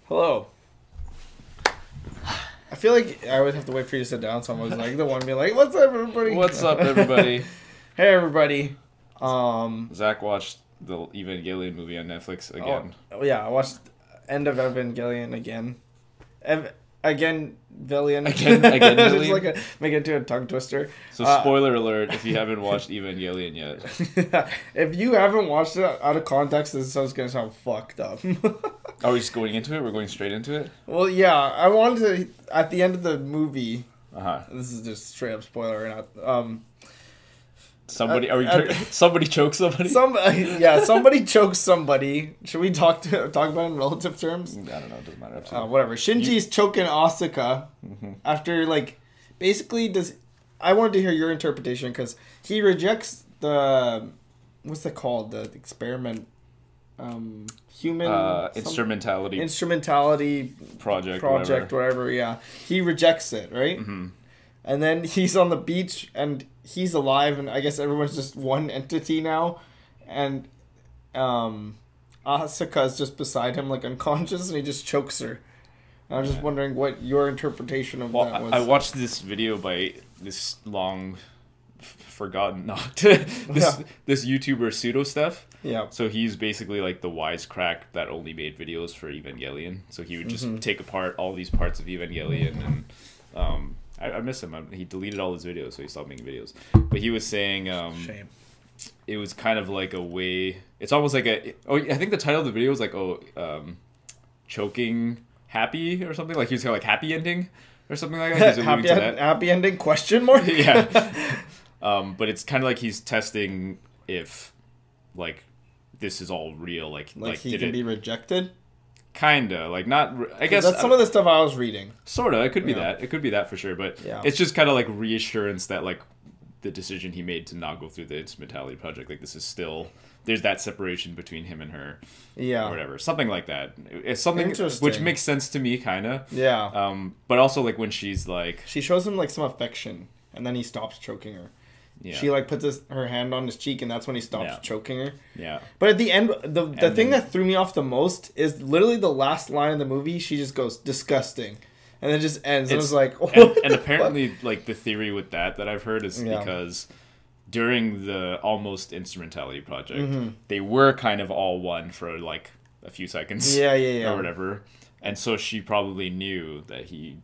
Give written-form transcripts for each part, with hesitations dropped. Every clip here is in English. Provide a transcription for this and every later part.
Hello. I feel like I always have to wait for you to sit down, so I'm always like the one being like, "What's up, everybody?" What's up, everybody? Hey, everybody. Zach watched the Evangelion movie on Netflix again. Oh yeah, I watched End of Evangelion again. Again, Villian. Again, Just like make it into a tongue twister. So spoiler alert, if you haven't watched Evangelion yet. If you haven't watched it out of context, this is going to sound fucked up. Are we just going into it? We're going straight into it? Well, yeah, I wanted to, at the end of the movie, this is just straight up spoiler, somebody chokes somebody? Somebody chokes somebody. Should we talk about it in relative terms? I don't know, it doesn't matter. Whatever. Shinji's choking Asuka after, basically I wanted to hear your interpretation, because he rejects the, what's that called? The experiment, human... Instrumentality project, whatever, yeah. He rejects it, right? Mm-hmm. And then he's on the beach, and he's alive, and I guess everyone's just one entity now. And Asuka's just beside him, unconscious, and he just chokes her. And I was just wondering what your interpretation of that was. I watched this video by this long forgotten this YouTuber Pseudo Stuff. Yeah. So he's basically like the wisecrack that only made videos for Evangelion. So he would just take apart all these parts of Evangelion, and I miss him. He deleted all his videos, so he stopped making videos. But he was saying shame. It was kind of like a way. It's almost like I think the title of the video was like choking happy or something. Like he was kind of like happy ending or something like that. Happy ending question mark? Yeah. But it's kind of like he's testing if this is all real. Like he can be rejected. Kinda, not. I guess that's some of the stuff I was reading. Sorta, it could be that. It could be that for sure. But it's just kind of like reassurance that the decision he made to not go through the Instrumentality project, this is still, there's that separation between him and her. Yeah. Or whatever, something like that. It's something which makes sense to me, kind of. Yeah. But also when she's she shows him some affection, and then he stops choking her. Yeah. She puts her hand on his cheek, and that's when he stops choking her. Yeah. But at the end, the thing that threw me off the most is literally the last line of the movie. She just goes, "Disgusting," and then just ends. And it's like, and apparently, the theory with that I've heard is because during the almost Instrumentality project, they were kind of all one for a few seconds. Yeah. Or whatever, and so she probably knew that he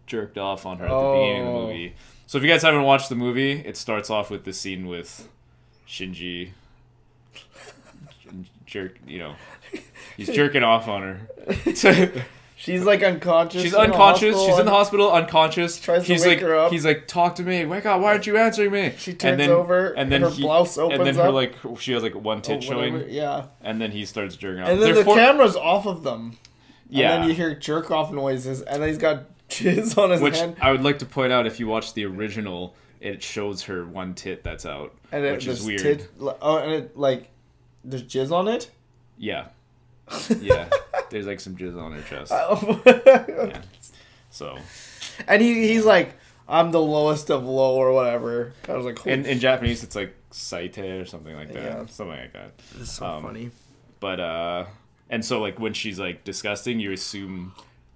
jerked off on her at the beginning of the movie. So if you guys haven't watched the movie, it starts off with the scene with Shinji he's jerking off on her. She's unconscious. She's unconscious. She's in the hospital, unconscious. Tries to wake her up. He's like, "Talk to me. Wake up. Why aren't you answering me?" She turns over, and then her blouse opens and then her she has one tit showing. Yeah. And then he starts jerking off. And then the camera's off of them. Yeah. And then you hear jerk off noises, and then he's got jizz on his hand. I would like to point out, if you watch the original, it shows her one tit that's out, which is weird. And there's jizz on it? Yeah. Yeah. There's some jizz on her chest. Yeah. So. And he's like, "I'm the lowest of low," or whatever. I was like, in Japanese, it's saite or something like that. Yeah. Something like that. It's so funny. But, and so when she's disgusting, you assume...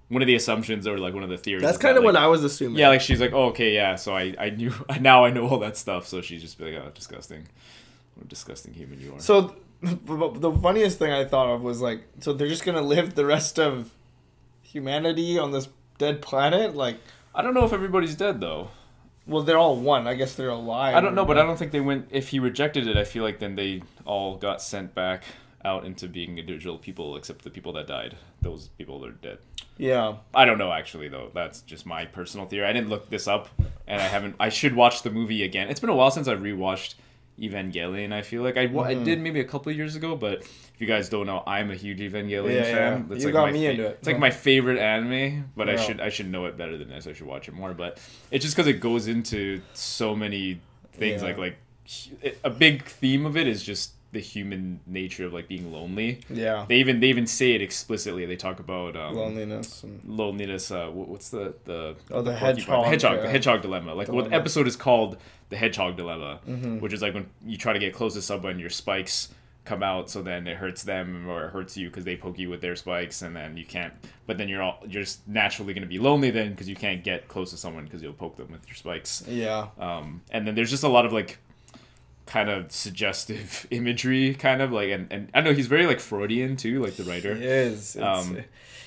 One of the assumptions or one of the theories. That's kind of what I was assuming. Yeah, she's like, "Oh, okay, yeah." So I knew, now I know all that stuff. So she's just like, "Oh, disgusting. What a disgusting human you are." So the funniest thing I thought of was so they're just gonna live the rest of humanity on this dead planet? I don't know if everybody's dead though. Well, they're all one. I guess they're alive. I don't know, but I don't think they went. If he rejected it, I feel like then they all got sent back out into being individual people, except the people that died. Those people are dead. Yeah. I don't know, actually, though. That's just my personal theory. I didn't look this up, and I should watch the movie again. It's been a while since I've rewatched Evangelion, I feel like. I did maybe a couple of years ago, but if you guys don't know, I'm a huge Evangelion fan. Yeah. You got me into it. It's my favorite anime, but I should know it better than this. I should watch it more. But it's just because it goes into so many things. Yeah. A big theme of it is just the human nature of being lonely. Yeah. They even say it explicitly. They talk about loneliness. What's the hedgehog. The hedgehog dilemma. What episode is called the hedgehog dilemma, which is when you try to get close to someone, your spikes come out, so then it hurts them or it hurts you because they poke you with their spikes, and then you can't. But then you're just naturally going to be lonely then because you can't get close to someone because you'll poke them with your spikes. Yeah. And then there's just a lot of like kind of suggestive imagery, kind of like, and I know he's very like Freudian too, like the writer. He is.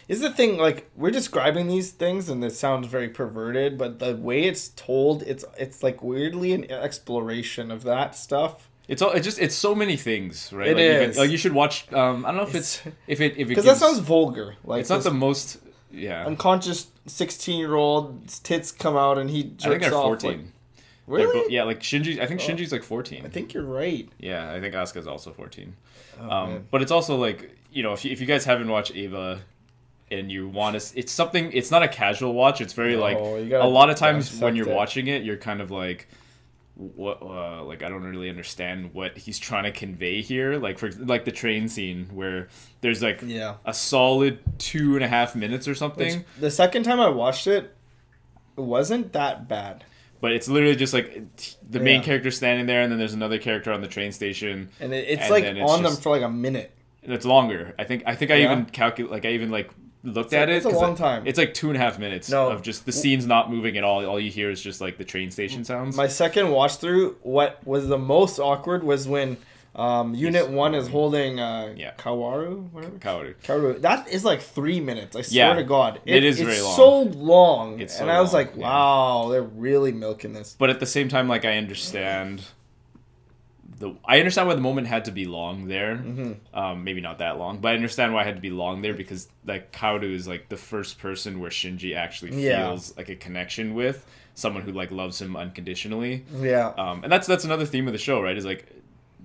Is the thing, like, we're describing these things and it sounds very perverted, but the way it's told, it's like weirdly an exploration of that stuff. It's so many things, right? It like is. You should watch. I don't know if it because that sounds vulgar. Like, it's not the most. Yeah. Unconscious 16-year-old's tits come out and he jerks off. I think they're 14. Like, really? Yeah, like Shinji. I think Shinji's like 14. I think you're right. Yeah, I think Asuka's also 14. But it's also like, you know, if you guys haven't watched Eva, and you want to, it's something. It's not a casual watch. It's very like a lot of times when you're watching it, you're kind of like, what like I don't really understand what he's trying to convey here. Like for like the train scene where there's like a solid 2.5 minutes or something. Which, the second time I watched it, it wasn't that bad. But it's literally just like the main character standing there, and then there's another character on the train station, and it's like on them for like a minute. It's longer. I think I even calculate, like I even like looked at it. It's a long time. It's like 2.5 minutes of just the scenes not moving at all. All you hear is just like the train station sounds. My second watch through, what was the most awkward was when Unit 1 is holding Kawaru? Kawaru. That is like 3 minutes. I swear to God. It is very long. It's so long. It's so and I was long, like, wow, they're really milking this. But at the same time, like I understand why the moment had to be long there. Mm-hmm. Maybe not that long, but I understand why it had to be long there because like Kaoru is like the first person where Shinji actually feels like a connection with someone who like loves him unconditionally. Yeah. And that's another theme of the show, right? Is like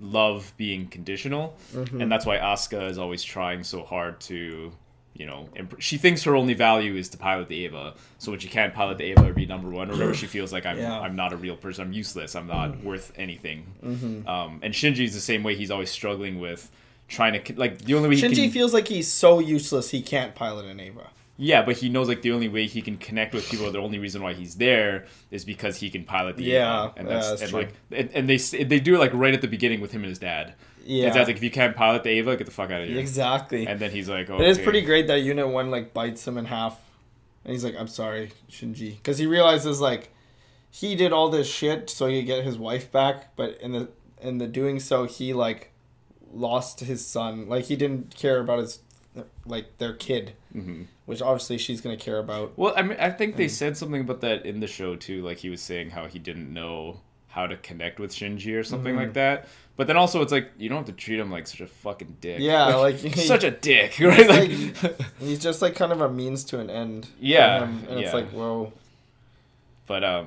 love being conditional, and that's why Asuka is always trying so hard to. You know, she thinks her only value is to pilot the Eva. So when she can't pilot the Eva or be number one or whatever, she feels like I'm not a real person. I'm useless. I'm not worth anything. And Shinji's the same way. He's always struggling with trying to like the only way Shinji feels like he's so useless he can't pilot an Eva. Yeah, but he knows like the only way he can connect with people, the only reason why he's there is because he can pilot the Eva. And that's true. Like and they do it like right at the beginning with him and his dad. Yeah, it's like if you can't pilot the Eva, get the fuck out of here. Exactly. And then he's like, "Oh." It is pretty great that Unit 1 like bites him in half, and he's like, "I'm sorry, Shinji," because he realizes like he did all this shit so he could get his wife back, but in the doing so he like lost his son. Like he didn't care about his like their kid, which obviously she's gonna care about. Well, I mean, I think they said something about that in the show too. Like he was saying how he didn't know how to connect with Shinji or something like that. But then also it's like you don't have to treat him like such a fucking dick. Yeah, like such a dick, right? Like, he's just like kind of a means to an end. Yeah, and it's like whoa. But I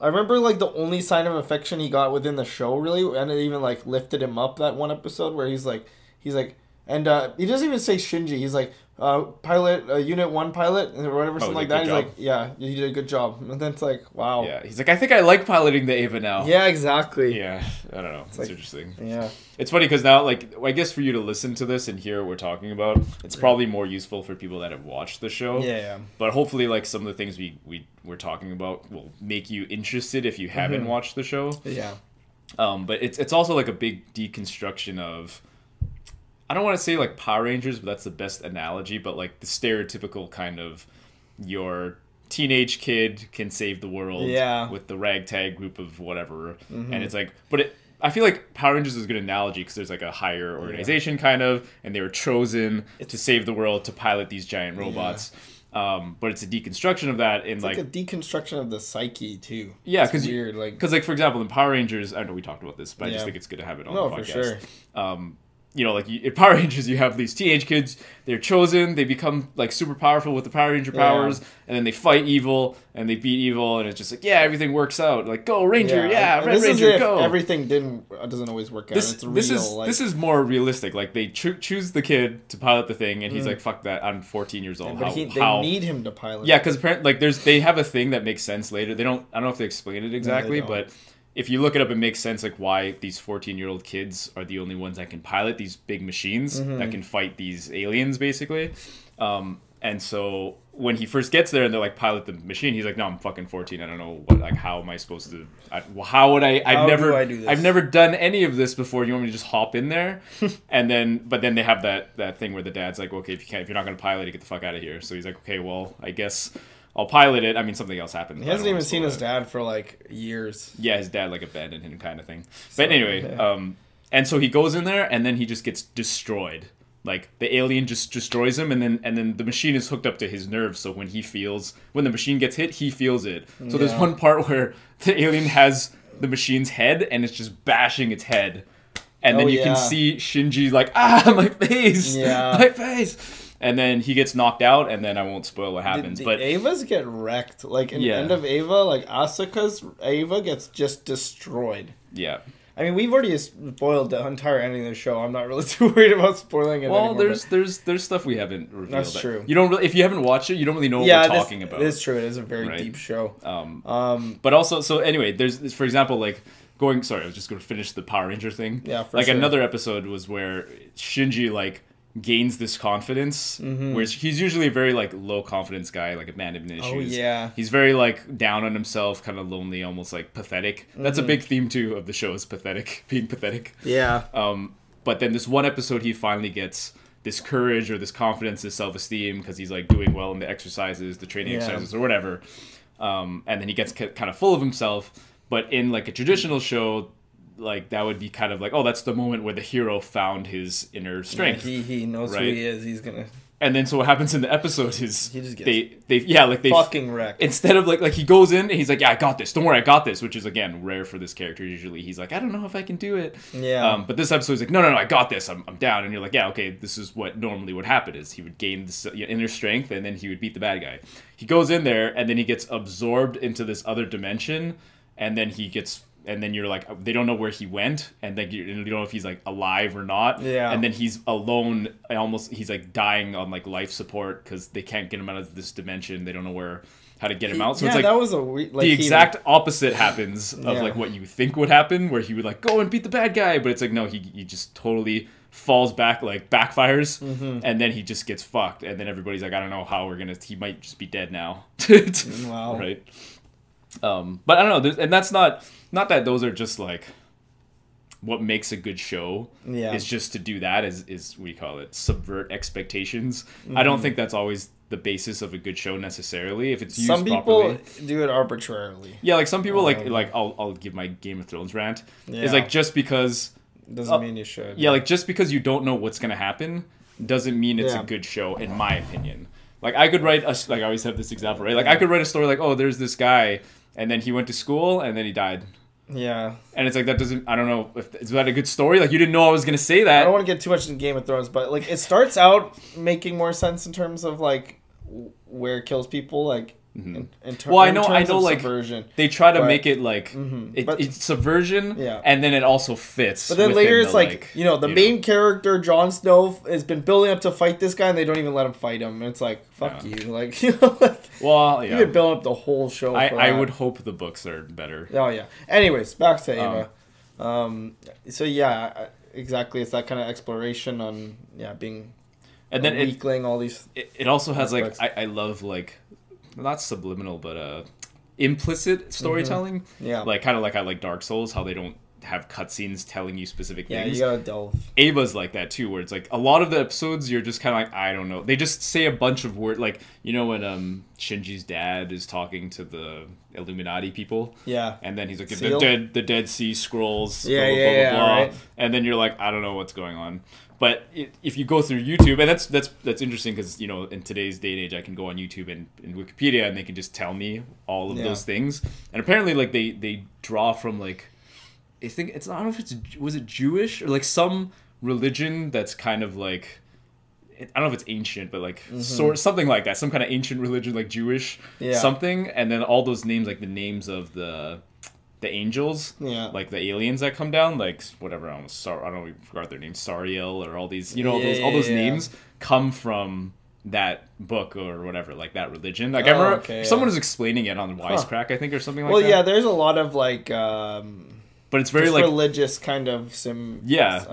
remember like the only sign of affection he got within the show really, and it even like lifted him up that one episode where he's like, and he doesn't even say Shinji. He's like, pilot, Unit 1 pilot, or whatever, something like that. He's like, yeah, you did a good job. And then it's like, wow. Yeah, he's like, I think I like piloting the Eva now. Yeah, exactly. Yeah, I don't know. It's like, interesting. Yeah. It's funny because now, like, I guess for you to listen to this and hear what we're talking about, it's probably more useful for people that have watched the show. Yeah. But hopefully, like, some of the things we're talking about will make you interested if you haven't watched the show. Yeah. But it's also, like, a big deconstruction of... I don't want to say like Power Rangers, but that's the best analogy. But like the stereotypical kind of your teenage kid can save the world with the ragtag group of whatever. And it's like, I feel like Power Rangers is a good analogy because there's like a higher organization kind of, and they were chosen to save the world to pilot these giant robots. But it's a deconstruction of that in like a deconstruction of the psyche too. Yeah, because like for example in Power Rangers, I know we talked about this, but I just think it's good to have it on the podcast. For sure. You know, like in Power Rangers, you have these teenage kids. They're chosen. They become like super powerful with the Power Ranger powers, and then they fight evil and they beat evil, and it's just like everything works out. Like go Ranger, Red Ranger, go. Everything doesn't always work out. This is more realistic. Like they choose the kid to pilot the thing, and he's like, "Fuck that! I'm 14 years old." But they need him to pilot. Yeah, because apparently, like they have a thing that makes sense later. I don't know if they explain it exactly, but. If you look it up, it makes sense like why these 14-year-old kids are the only ones that can pilot these big machines that can fight these aliens, basically. And so when he first gets there and they're like pilot the machine, he's like, no, I'm fucking 14. I don't know what, like, how am I supposed to? How would I? I've never done any of this before. You want me to just hop in there? But then they have that thing where the dad's like, okay, if you're not gonna pilot it, get the fuck out of here. So he's like, okay, well, I guess I'll pilot it. I mean, something else happened. He hasn't even seen his dad for like years. Yeah, his dad like abandoned him, kind of thing. But anyway, and so he goes in there and then he just gets destroyed. Like the alien just destroys him, and then the machine is hooked up to his nerves. So when the machine gets hit, he feels it. So there's one part where the alien has the machine's head, and it's just bashing its head, and then you can see Shinji like, my face, my face, and then he gets knocked out, and then I won't spoil what happens. But Ava's get wrecked. Like in End of Eva, like Asuka's Ava gets just destroyed. Yeah. I mean, we've already spoiled the entire ending of the show. I'm not really too worried about spoiling it anymore. Well, there's stuff we haven't revealed. That's true. You don't really, if you haven't watched it, you don't really know what we're talking about. It is true. It is a very deep show. But also, so anyway, there's, for example, like sorry, I was just going to finish the Power Ranger thing. Yeah, for like sure. Another episode was where Shinji like gains this confidence, where he's usually a very like low confidence guy, like a man of issues. Oh yeah. He's very like down on himself, kind of lonely, almost like pathetic. That's a big theme too of the show, is pathetic, being pathetic. Yeah. But then this one episode, he finally gets this courage or this confidence, this self-esteem, because he's like doing well in the exercises, the training exercises or whatever. And then he gets kind of full of himself. But in like a traditional show, like that would be kind of like, oh, that's the moment where the hero found his inner strength. Yeah, he knows who he is. He's gonna. And then so what happens in the episode is he just gets they fucking wrecked. Instead of like he goes in and he's like, yeah, I got this. Don't worry, I got this. Which is again rare for this character. Usually he's like, I don't know if I can do it. Yeah. But this episode is like, no, I got this. I'm down. And you're like, yeah, okay, this is what normally would happen. Is he would gain this inner strength and then he would beat the bad guy. He goes in there and then he gets absorbed into this other dimension, and then and then you're like, they don't know where he went, and then you don't know if he's like alive or not. Yeah. And then he's alone, he's like dying on like life support because they can't get him out of this dimension. They don't know how to get him out. So it's like that was a weird, like, the exact opposite happens of like what you think would happen, where he would like go and beat the bad guy, but it's like no, he just totally falls back, like backfires, and then he just gets fucked, and then everybody's like, I don't know how he might just be dead now. Wow. Right. But I don't know, and that's not that those are just like what makes a good show. Yeah. Is just to do that is we call it subvert expectations. I don't think that's always the basis of a good show necessarily, if it's used properly. Some people do it arbitrarily. Yeah, like some people like I'll give my Game of Thrones rant. Yeah. Is like just because doesn't mean you should. Yeah, like just because you don't know what's gonna happen doesn't mean it's a good show, in my opinion. Like I could write like I always have this example, right? Like I could write a story like, oh, there's this guy, and then he went to school, and then he died. Yeah. And it's like, that doesn't, I don't know, is that a good story? Like, you didn't know I was going to say that. I don't want to get too much into Game of Thrones, but, like, it starts out making more sense in terms of, like, where it kills people, like, well, I know, like, subversion. They try to make it, like, it's subversion, and then it also fits. But then later it's like, the main character, Jon Snow, has been building up to fight this guy, and they don't even let him fight him. And it's like, fuck you. Like, well, you could build up the whole show for I would hope the books are better. Oh, yeah. Anyways, back to Ava. So, yeah, exactly. It's that kind of exploration on, being and then weakling, all these It also has, aspects. like, I love, like, not subliminal, but implicit storytelling. Yeah. Like, kind of like I like Dark Souls, how they don't have cutscenes telling you specific things. Yeah, you gotta delve. Ava's like that too, where it's like a lot of the episodes you're just kind of like, I don't know. They just say a bunch of words, like, when Shinji's dad is talking to the Illuminati people. Yeah. And then he's like, the Dead Sea Scrolls, blah, blah, blah, blah. Right. And then you're like, I don't know what's going on. But if you go through YouTube, and that's interesting because, in today's day and age, I can go on YouTube and Wikipedia, and they can just tell me all of those things. And apparently, like, they draw from, like, I think I don't know if was it Jewish or, like, some religion that's kind of, like, I don't know if it's ancient, but, like, something like that. Some kind of ancient religion, like Jewish something. And then all those names, like the names of the angels, like the aliens that come down, like whatever, I don't know, we forgot their names, Sariel or all these, all those names come from that book or whatever, like that religion. Like I remember someone was explaining it on Wisecrack, I think, or something like that. Well, yeah, there's a lot of like but it's very just like religious kind of sim. Yeah,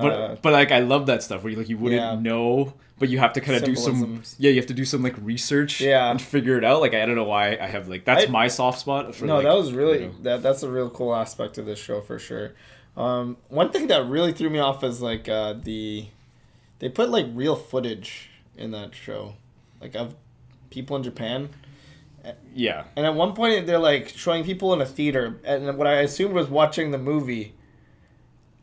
but like I love that stuff where you wouldn't know, but you have to kind of do some. Yeah, you have to do some like research. And figure it out. Like I don't know why I have like that's my soft spot. For, that was really that's a real cool aspect of this show for sure. One thing that really threw me off is like they put like real footage in that show, like of people in Japan. Yeah. And at one point, they're like showing people in a theater, and what I assumed was watching the movie,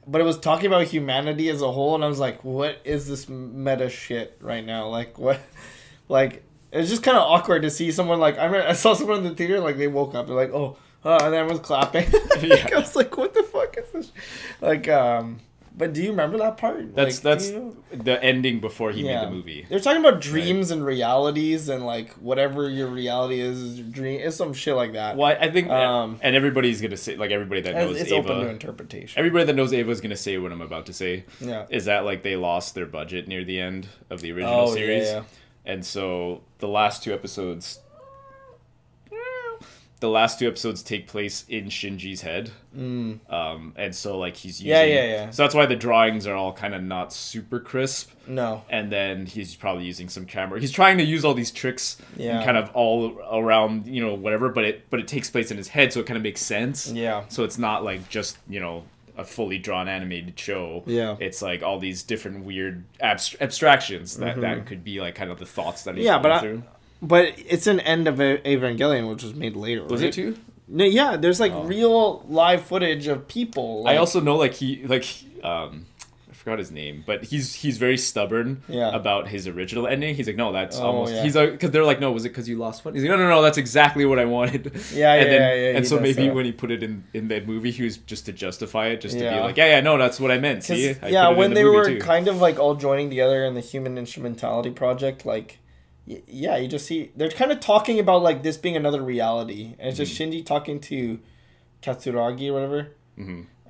but it was talking about humanity as a whole, and I was like, "What is this meta shit right now? Like what? Like it's just kind of awkward to see someone like I saw someone in the theater, like they woke up, they're like, oh, and then everyone's clapping. I was like, what the fuck is this? Like, but do you remember that part? That's the ending before he made the movie. They're talking about dreams and realities and like whatever your reality is your dream. It's some shit like that. Well, I think and everybody's gonna say like everybody that knows it's Ava, open to interpretation. Everybody that knows Ava is gonna say what I'm about to say. Yeah. Is that like they lost their budget near the end of the original series? Yeah. And so the last two episodes take place in Shinji's head. And so like he's using so that's why the drawings are all kind of not super crisp. No. And then he's probably using some camera. He's trying to use all these tricks and kind of all around, whatever, but it takes place in his head, so it kind of makes sense. Yeah. So it's not like just, a fully drawn animated show. Yeah. It's like all these different weird abstractions that could be like kind of the thoughts that he's going through. But it's an End of Evangelion, which was made later, right? Was it too? No, yeah, there's like real live footage of people. I also know I forgot his name, but he's very stubborn about his original ending. He's like, no, that's he's like, because they're like, no, was it because you lost fun? He's like, no, that's exactly what I wanted. And so maybe when he put it in the movie, he was just to justify it, just to be like, no, that's what I meant. See, when they were kind of like all joining together in the Human Instrumentality Project, like. Yeah, you just see they're kind of talking about like this being another reality, and it's just Shinji talking to Katsuragi or whatever,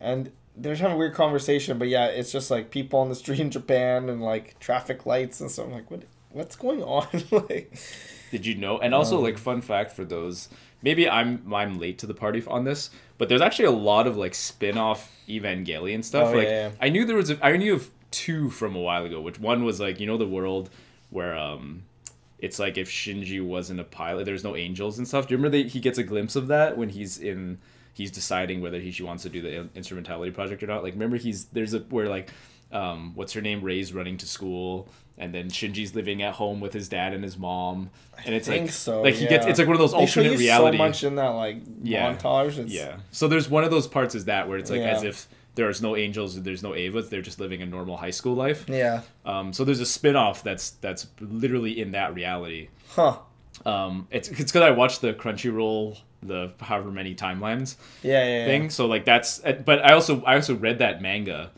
and they're having a weird conversation. But yeah, it's just like people on the street in Japan and like traffic lights and stuff. I'm like, what's going on? Like, did you know? And also, like, fun fact for those, maybe I'm late to the party on this, but there's actually a lot of like spin-off Evangelion stuff. I knew I knew of two from a while ago. Which one was like the world where it's like if Shinji wasn't a pilot, there's no angels and stuff. Do you remember he gets a glimpse of that when he's deciding whether he wants to do the instrumentality project or not? Like, remember where like, what's her name? Ray's running to school, and then Shinji's living at home with his dad and his mom, and it's it's like one of those alternate reality. So much in that like montage. So there's one of those parts is that where it's like as if there's no angels and there's no Avas, they're just living a normal high school life. Yeah. So there's a spin-off that's literally in that reality. Huh. It's because I watched the Crunchyroll, the however many timelines thing. Yeah. So like but I also read that manga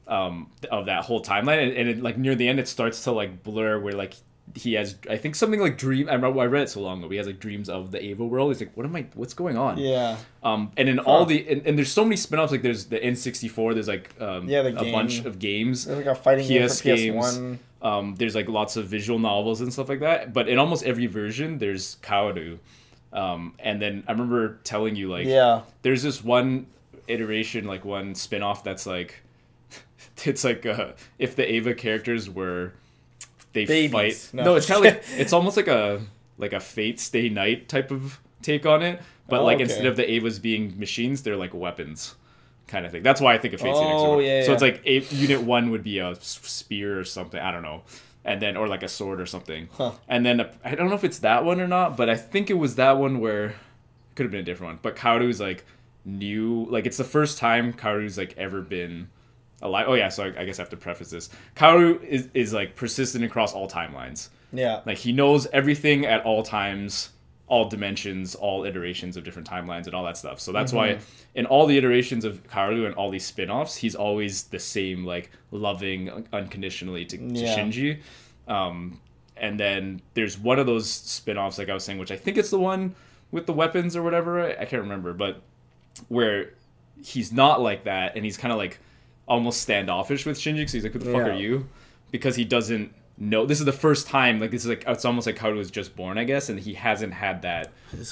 of that whole timeline, and it, like near the end it starts to like blur where like he has, I think, something like dream. I remember I read it so long ago. He has like dreams of the Ava world. He's like, what's going on? Yeah. And in all the and there's so many spin-offs. Like there's the N64. There's like a bunch of games. There's like a fighting game for PS1. There's like lots of visual novels and stuff like that. But in almost every version, there's Kaoru. And then I remember telling you like, there's this one iteration, like one spin-off that's like, it's like if the Ava characters were. They Babies. fight. No, it's kind of like it's almost like a Fate Stay Night type of take on it, but instead of the Avas being machines, they're like weapons, kind of thing. That's why I think of Fate Stay Night. So it's like Unit 1 would be a spear or something. I don't know, and then or like a sword or something. And then I don't know if it's that one or not, but I think it was that one where it could have been a different one. But Kaoru's like new, like it's the first time Kaoru's like ever been alive. Oh yeah, so I guess I have to preface this. Kaoru is like persistent across all timelines. Yeah. Like he knows everything at all times, all dimensions, all iterations of different timelines and all that stuff. So that's why in all the iterations of Kaoru and all these spin-offs, he's always the same, like loving unconditionally to Shinji. And then there's one of those spin-offs, like I was saying, which I think it's the one with the weapons or whatever. I can't remember, but where he's not like that and he's kind of like almost standoffish with Shinji because he's like, who the fuck are you? Because he doesn't no, this is the first time, like, this is like, it's almost like how he was just born, I guess, and he hasn't had that. The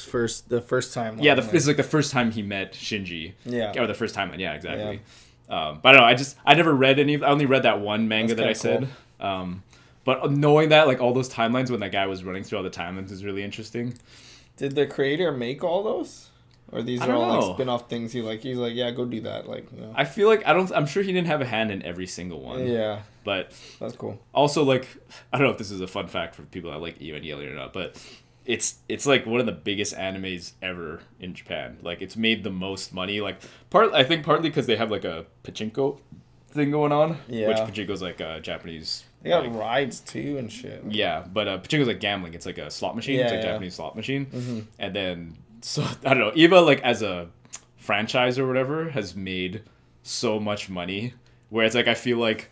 first time. Yeah, this is like the first time he met Shinji. Yeah. Or the first time, yeah, exactly. Yeah. But I don't know, I never read I only read that one manga that I said. Cool. But knowing that, like, all those timelines when that guy was running through all the timelines is really interesting. Did the creator make all those? Or these are all like spin-off things he's like, yeah, go do that. Like, you know. I feel like I'm sure he didn't have a hand in every single one. Yeah. But that's cool. Also, like, I don't know if this is a fun fact for people that like Evangelion or not, but it's like one of the biggest animes ever in Japan. Like, it's made the most money. Like, I think partly because they have like a pachinko thing going on. Yeah. Which pachinko's like Japanese. They got rides too and shit. Yeah, but pachinko's like gambling. It's like a slot machine. Yeah, it's like Japanese slot machine. Mm-hmm. And then, so I don't know, Eva, like, as a franchise or whatever, has made so much money. Where it's like, I feel like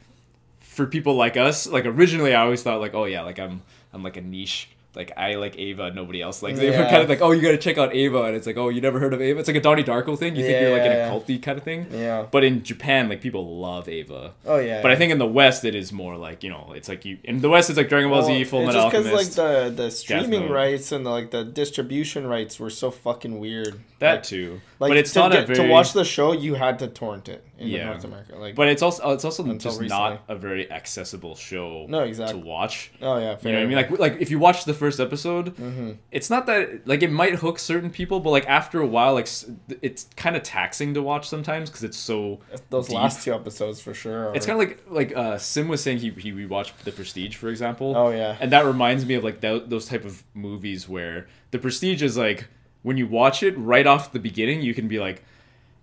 for people like us, like, originally I always thought like, oh yeah, like I'm like a niche. Like, I like Ava, nobody else likes Ava. Kind of like, oh, you gotta check out Ava, and it's like, oh, you never heard of Ava? It's like a Donnie Darko thing. You think you're like in a culty kind of thing. Yeah. But in Japan, like, people love Ava. Oh yeah. But I think in the West, it is more like, you know, it's like in the West, it's like Dragon Ball Z, Full Metal Alchemist. Just because like the streaming rights and the distribution rights were so fucking weird. That too. Like, but it's not to watch the show, you had to torrent it in North America. Like, but it's also just recently. Not a very accessible show. No, exactly. To watch. Oh yeah. Fair, you know what I mean? Like if you watch the first episode. Mm-hmm. It's not that, like, it might hook certain people, but like after a while, like, it's kind of taxing to watch sometimes because it's so those deep. Last 2 episodes for sure. It's kind of like Sim was saying he rewatched The Prestige, for example. Oh yeah, and that reminds me of like those type of movies where The Prestige is like, when you watch it right off the beginning, you can be like,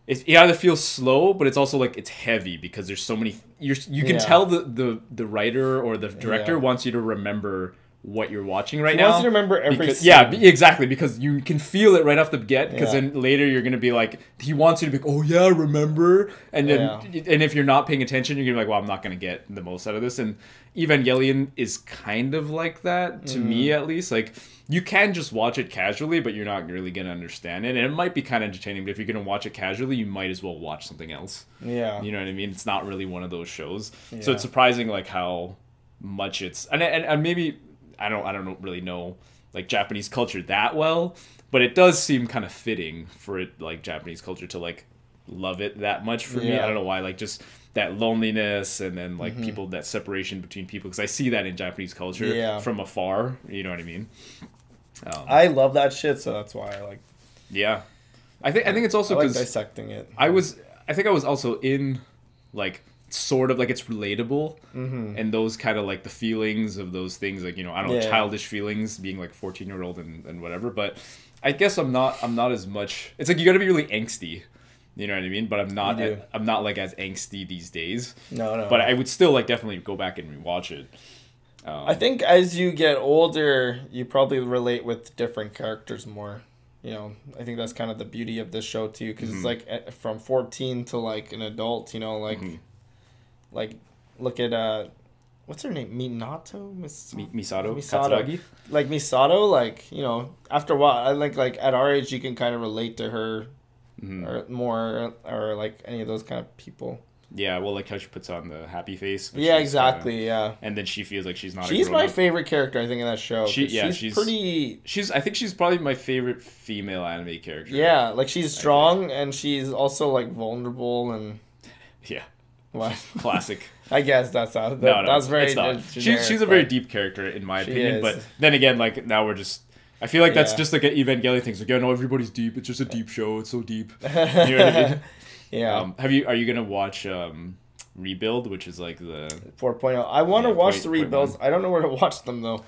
it either feels slow, but it's also like it's heavy because there's so many. You can tell the writer or the director wants you to remember what you're watching right now. He wants you to remember every scene. Yeah, exactly, because you can feel it right off the get, because then later you're going to be like, he wants you to be like, oh yeah, remember? And then and if you're not paying attention, you're going to be like, well, I'm not going to get the most out of this. And Evangelion is kind of like that, to me at least. Like, you can just watch it casually, but you're not really going to understand it. And it might be kind of entertaining, but if you're going to watch it casually, you might as well watch something else. Yeah. You know what I mean? It's not really one of those shows. Yeah. So it's surprising, like, how much it's... And maybe... I don't really know like Japanese culture that well, but it does seem kind of fitting for it, like, Japanese culture to like love it that much for me. I don't know why, like, just that loneliness and then like people, that separation between people, because I see that in Japanese culture from afar. You know what I mean? I love that shit, so that's why I like. Yeah, I think it's also because dissecting it. I think I was also in like. Sort of like it's relatable and those kind of like the feelings of those things, like, you know, I don't know, childish feelings, being like 14-year-old and whatever, but I guess I'm not as much. It's like you got to be really angsty, you know what I mean? But I'm not like as angsty these days. No. But I would still like definitely go back and rewatch it. I think as you get older, you probably relate with different characters more. You know, I think that's kind of the beauty of this show too, because it's like from 14 to like an adult. You know, like. Like, look at, what's her name? Misato? Katsuragi? Like, Misato, like, you know, after a while, I think, like, at our age, you can kind of relate to her or more, or, like, any of those kind of people. Yeah, well, like how she puts on the happy face. Yeah, exactly, and then she feels like she's not She's my favorite character, I think, in that show. She's pretty... I think she's probably my favorite female anime character. Yeah, like, she's strong, and she's also, like, vulnerable, and... Yeah. What? Classic. I guess that's how. That's very. She's a very deep character in my opinion, but then again, like, now we're just. I feel like that's just like an Evangelion thing. It's like, yeah, no, everybody's deep. It's just a deep show. It's so deep. You know what I mean? Yeah. Are you gonna watch Rebuild, which is like the 4.0? I want to watch the Rebuilds. I don't know where to watch them though.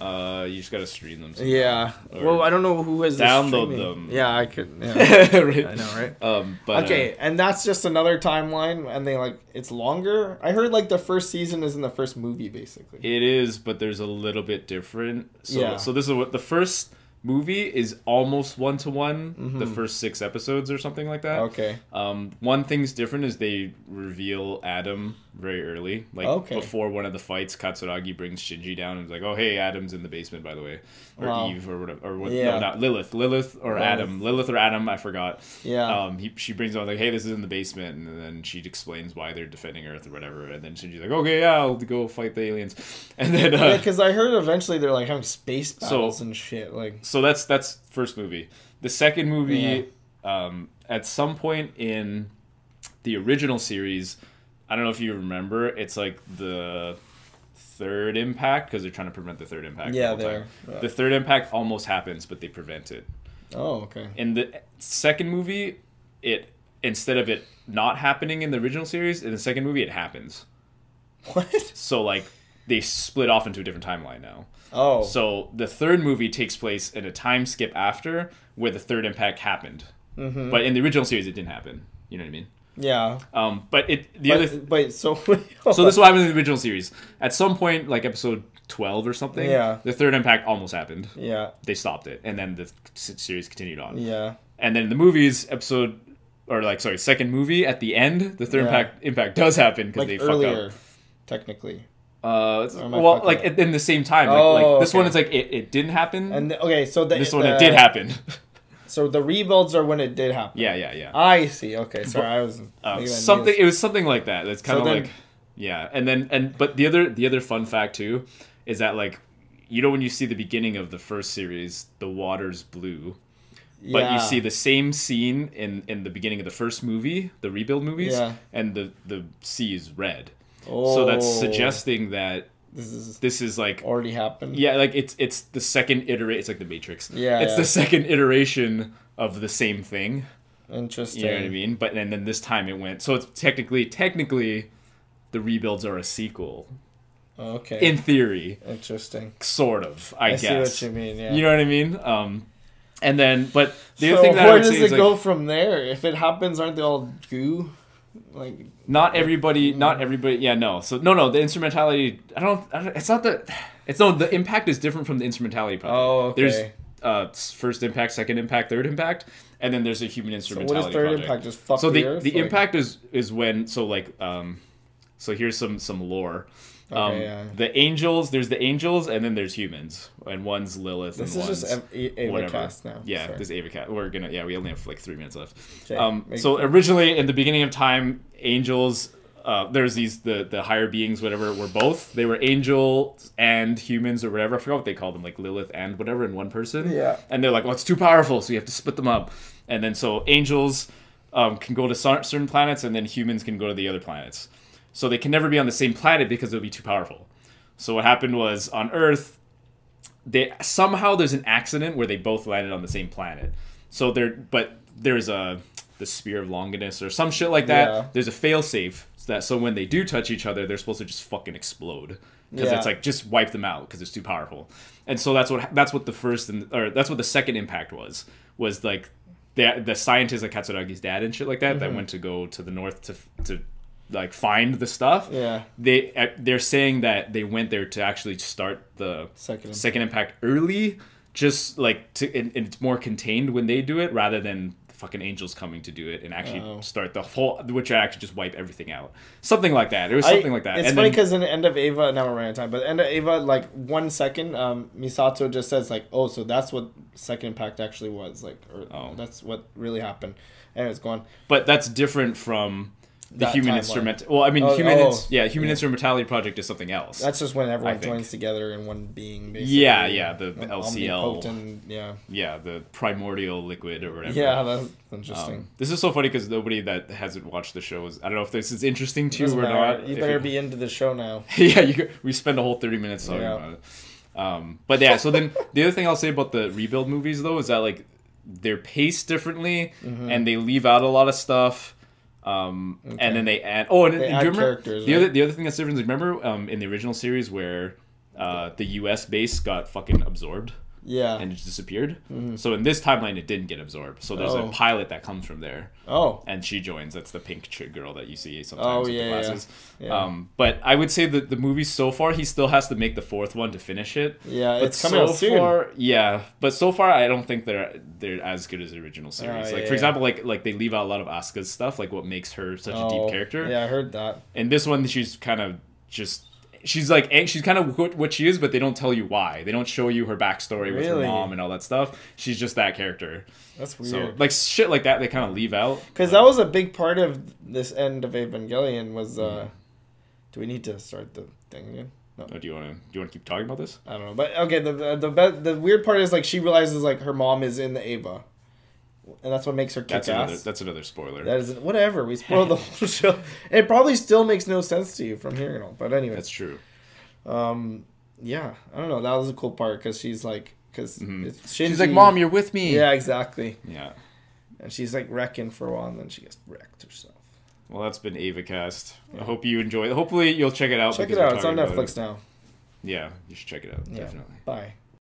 You just gotta stream them. Yeah. Well, I don't know who has download them. Yeah, I could. Yeah. Right. I know, right? But okay, and that's just another timeline, and they like it's longer. I heard like the first season is in the first movie, basically. It is, but there's a little bit different. So this is what the first movie is almost 1-to-1, the first 6 episodes or something like that. Okay. One thing's different is they reveal Adam very early. Like, before one of the fights, Katsuragi brings Shinji down and is like, oh, hey, Adam's in the basement, by the way. Or Eve, or whatever. Or what, no, not Lilith. Lilith or Adam. Lilith or Adam, I forgot. Yeah. She brings on, like, hey, this is in the basement. And then she explains why they're defending Earth or whatever. And then Shinji's like, okay, yeah, I'll go fight the aliens. And then... yeah, because I heard eventually they're, like, having space battles and shit. Like... So that's first movie. The second movie, at some point in the original series, I don't know if you remember, it's like the third impact, because they're trying to prevent the third impact. Yeah, the third impact almost happens, but they prevent it. Oh, okay. In the second movie, instead of it not happening in the original series, in the second movie it happens. What? So like they split off into a different timeline now. Oh. So the third movie takes place in a time skip after where the third impact happened. Mm-hmm. But in the original series, it didn't happen. You know what I mean? Yeah. So this is what happened in the original series. At some point, like episode 12 or something, the third impact almost happened. Yeah. They stopped it, and then the series continued on. Yeah. And then in the movies, second movie, at the end, the third impact does happen because they earlier, fuck up. Technically. In the same time. Like this one is like it didn't happen. And this one it did happen. So the rebuilds are when it did happen. Yeah. I see. Okay, sorry, I was something. It was something like that. It's kind of but the other fun fact too is that like when you see the beginning of the first series, the water's blue. Yeah. But you see the same scene in the beginning of the first movie, the rebuild movies, and the sea is red. Oh. So that's suggesting that this is like already happened. Yeah, like it's the second iteration. It's like the Matrix. Yeah, it's the second iteration of the same thing. Interesting. You know what I mean? But and then this time it went. So it's technically the rebuilds are a sequel. Okay. In theory. Interesting. Sort of. I guess. I see what you mean. Yeah. You know what I mean? And then, but the other thing that where I would does say it go from there? If it happens, aren't they all goo? Like not everybody. Yeah, no. So no. The instrumentality. The impact is different from the instrumentality project. Oh, okay. There's first impact, second impact, third impact, and then there's a human instrumentality. So what is third project. Impact? Just fuck so the earth? The impact is when so here's some lore. The angels, there's the angels, and then there's humans, and one's Lilith. This and is one's just Ava Cast now. Yeah, Sorry. this is Ava Cast. We only have like 3 minutes left. Okay. So originally, in the beginning of time, angels, there's the higher beings, whatever, were both. They were angels and humans or whatever. I forgot what they called them, like Lilith and whatever in one person. Yeah. And they're like, well, it's too powerful, so you have to split them up. And then so angels can go to certain planets, and then humans can go to the other planets. So they can never be on the same planet because they'll be too powerful. So what happened was on Earth, there's an accident where they both landed on the same planet. So there's the Spear of Longinus or some shit like that. Yeah. There's a failsafe so when they do touch each other, they're supposed to just fucking explode because it's like just wipe them out because it's too powerful. And so that's what the second impact was like the scientist like Katsuragi's dad and shit like that that went to go to the north to like find the stuff. Yeah, they're saying that they went there to actually start the second impact early, just like and it's more contained when they do it rather than fucking angels coming to do it and actually start the whole, which actually just wipe everything out, something like that. It was something like that. It's funny because in the End of Eva, now we're running out of time, but End of Eva, like 1 second, Misato just says like, oh, so that's what second impact actually was like, that's what really happened, and it's gone. But that's different from the human instrument. Well, I mean, human instrumentality project is something else. That's just when everyone joins together in one being. Basically. Yeah, the LCL. Yeah, the primordial liquid or whatever. Yeah, that's interesting. This is so funny because nobody that hasn't watched the show I don't know if this is interesting to you or not. You better be into the show now. Yeah, we spend a whole 30 minutes talking about it. But yeah, so then the other thing I'll say about the rebuild movies though is that like they're paced differently and they leave out a lot of stuff. And then they add. Oh, and do you remember the other thing that's different? Remember in the original series where the U.S. base got fucking absorbed. Yeah. And it just disappeared. So in this timeline, it didn't get absorbed. So there's a pilot that comes from there. Oh. And she joins. That's the pink girl that you see sometimes with the glasses. Yeah. But I would say that the movie so far, he still has to make the 4th one to finish it. Yeah, but it's coming out soon. Yeah, but so far, I don't think they're as good as the original series. For example, like they leave out a lot of Asuka's stuff, like what makes her such a deep character. Yeah, I heard that. In this one, she's kind of just... She's kind of what she is, but they don't tell you why. They don't show you her backstory with her mom and all that stuff. She's just that character. That's weird. So, like, shit like that, they kind of leave out. Because that was a big part of this End of Evangelion was... Do we need to start the thing again? No. Oh, do you want to keep talking about this? I don't know. But, okay, the weird part is, like, she realizes, like, her mom is in the Eva. And that's what makes her kick ass. That's another spoiler. That is whatever. We spoiled the whole show. It probably still makes no sense to you from hearing it all. But anyway, that's true. Yeah, I don't know. That was a cool part because she's like, she's like, "Mom, you're with me." Yeah, exactly. Yeah, and she's like wrecking for a while, and then she gets wrecked herself. Well, that's been AvaCast. Yeah. I hope you enjoy it. Hopefully, you'll check it out. Check it out. It's on Netflix now. Yeah, you should check it out. Yeah. Definitely. Bye.